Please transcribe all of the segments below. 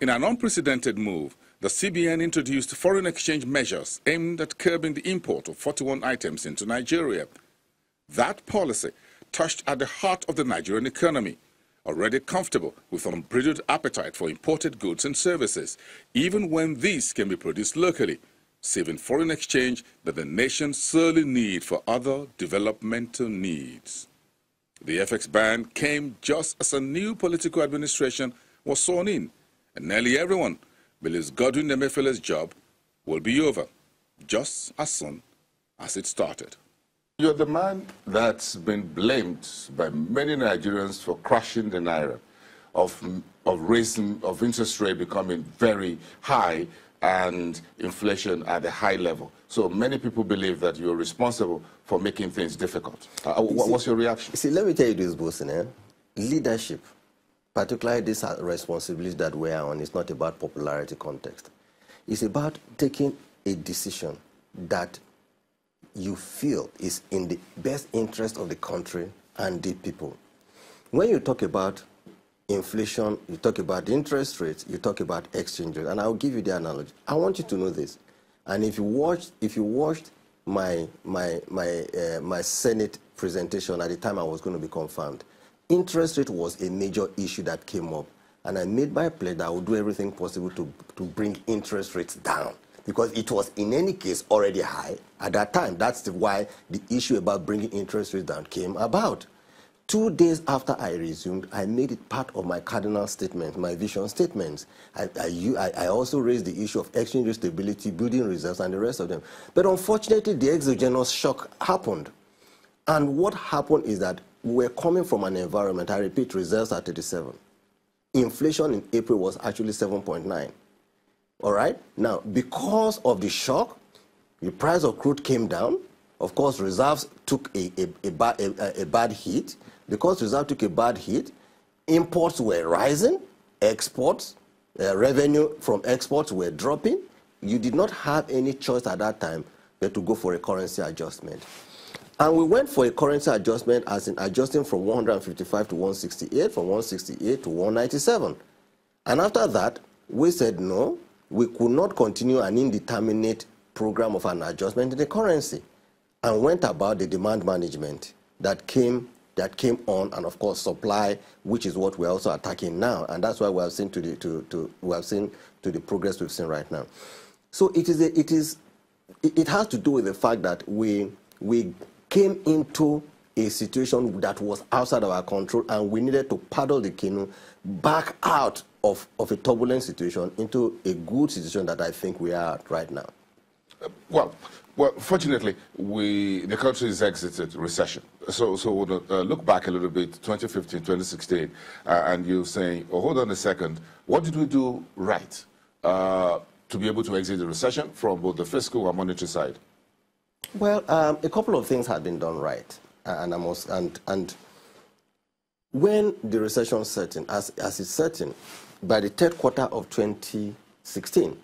In an unprecedented move, the CBN introduced foreign exchange measures aimed at curbing the import of 41 items into Nigeria. That policy touched at the heart of the Nigerian economy, already comfortable with unbridled appetite for imported goods and services, even when these can be produced locally, saving foreign exchange that the nation sorely needs for other developmental needs. The FX ban came just as a new political administration was sworn in, and nearly everyone believes Godwin Emefiele's job will be over just as soon as it started. You're the man that's been blamed by many Nigerians for crashing the naira, of interest rate becoming very high and inflation at a high level. So many people believe that you're responsible for making things difficult. What's your reaction? See, let me tell you this, Bosin. Leadership, particularly this responsibility that we are on, is not about popularity context. It's about taking a decision that you feel is in the best interest of the country and the people. When you talk about inflation, you talk about interest rates, you talk about exchange rate, and I'll give you the analogy. I want you to know this, and if you watched my Senate presentation at the time I was going to be confirmed, interest rate was a major issue that came up, and I made my pledge that I would do everything possible to bring interest rates down, because it was in any case already high at that time. That's why the issue about bringing interest rates down came about. 2 days after I resumed, I made it part of my cardinal statement, my vision statements. I also raised the issue of exchange rate stability, building reserves, and the rest of them. But unfortunately, the exogenous shock happened. And what happened is that we're coming from an environment, I repeat, reserves are 37. Inflation in April was actually 7.9. All right? Now, because of the shock, the price of crude came down. Of course, reserves took a bad hit. Because reserves took a bad hit, imports were rising, exports, revenue from exports were dropping. You did not have any choice at that time but to go for a currency adjustment. And we went for a currency adjustment, as in adjusting from 155 to 168, from 168 to 197. And after that, we said no, we could not continue an indeterminate program of an adjustment in the currency, and went about the demand management that came on, and of course supply, which is what we're also attacking now, and that's why we have seen to the progress we've seen right now. So it has to do with the fact that we came into a situation that was outside of our control, and we needed to paddle the canoe back out of a turbulent situation into a good situation that I think we are at right now. Well, fortunately, the country has exited recession. So we'll look back a little bit, 2015, 2016, and you're saying, oh, hold on a second, what did we do right to be able to exit the recession from both the fiscal and monetary side? Well, a couple of things have been done right, and when the recession set in, as it's certain, by the third quarter of 2016,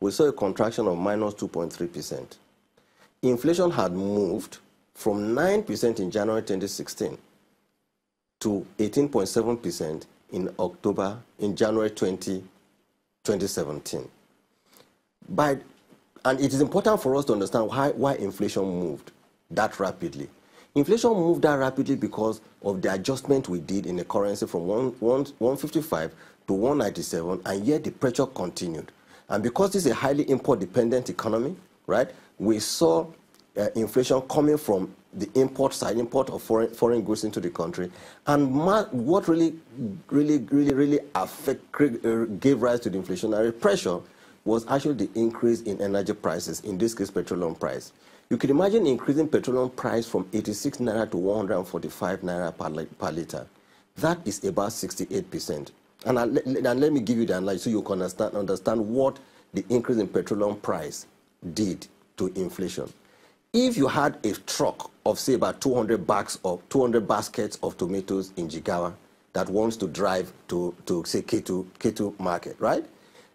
we saw a contraction of minus 2.3%. Inflation had moved from 9% in January 2016 to 18.7% in January 2017. And it is important for us to understand why inflation moved that rapidly. Inflation moved that rapidly because of the adjustment we did in the currency from 155 to 197, and yet the pressure continued. And because this is a highly import-dependent economy, right, we saw inflation coming from the import side, import of foreign goods into the country. And what really gave rise to the inflationary pressure was actually the increase in energy prices, in this case, petroleum price. You can imagine increasing petroleum price from 86 naira to 145 naira per liter. That is about 68%. And let me give you the analogy so you can understand what the increase in petroleum price did to inflation. If you had a truck of, say, about 200 baskets of tomatoes in Jigawa that wants to drive to say, K2 market, right?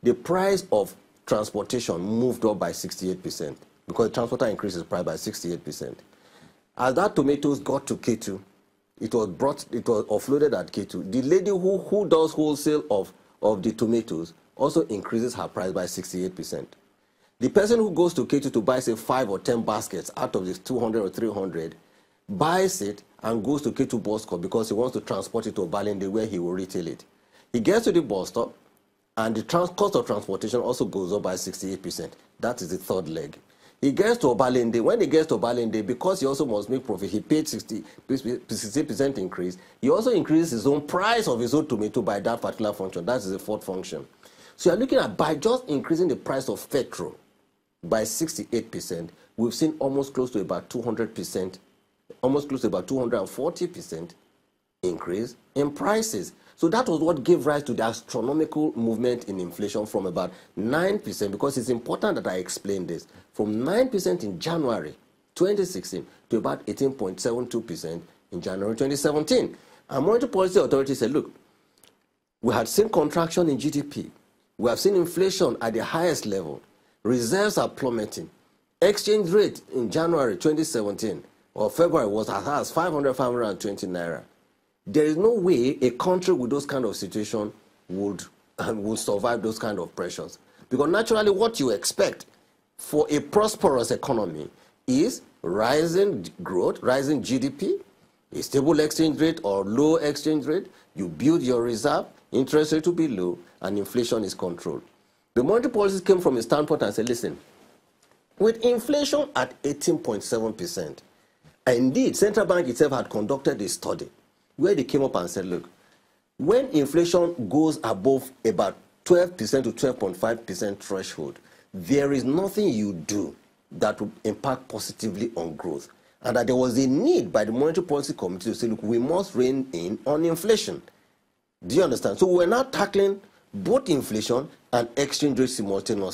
The price of transportation moved up by 68% because the transporter increases price by 68%. As that tomatoes got to K2, it was offloaded at K2. The lady who does wholesale of the tomatoes also increases her price by 68%. The person who goes to K2 to buy, say, 5 or 10 baskets out of this 200 or 300, buys it and goes to K2 bus stop because he wants to transport it to Obalende where he will retail it. He gets to the bus stop, and the cost of transportation also goes up by 68%. That is the third leg. He gets to Obalende. When he gets to Obalende, because he also must make profit, he paid 60% increase. He also increases his own price of his own tomato by that particular function. That is the fourth function. So you're looking at, by just increasing the price of petrol by 68%, we've seen almost close to about 200%, almost close to about 240% increase in prices. So that was what gave rise to the astronomical movement in inflation from about 9%, because it's important that I explain this, from 9% in January 2016 to about 18.72% in January 2017. And Monetary Policy Authority said, look, we had seen contraction in GDP. We have seen inflation at the highest level. Reserves are plummeting. Exchange rate in January 2017 or February was as high as 520 naira. There is no way a country with those kind of situation would survive those kind of pressures. Because naturally what you expect for a prosperous economy is rising growth, rising GDP, a stable exchange rate or low exchange rate. You build your reserve, interest rate will be low, and inflation is controlled. The monetary policy came from a standpoint and said, listen, with inflation at 18.7%, indeed, Central Bank itself had conducted a study where they came up and said, look, when inflation goes above about 12% to 12.5% threshold, there is nothing you do that will impact positively on growth. And that there was a need by the Monetary Policy Committee to say, look, we must rein in on inflation. Do you understand? So we're now tackling both inflation and exchange rate simultaneously.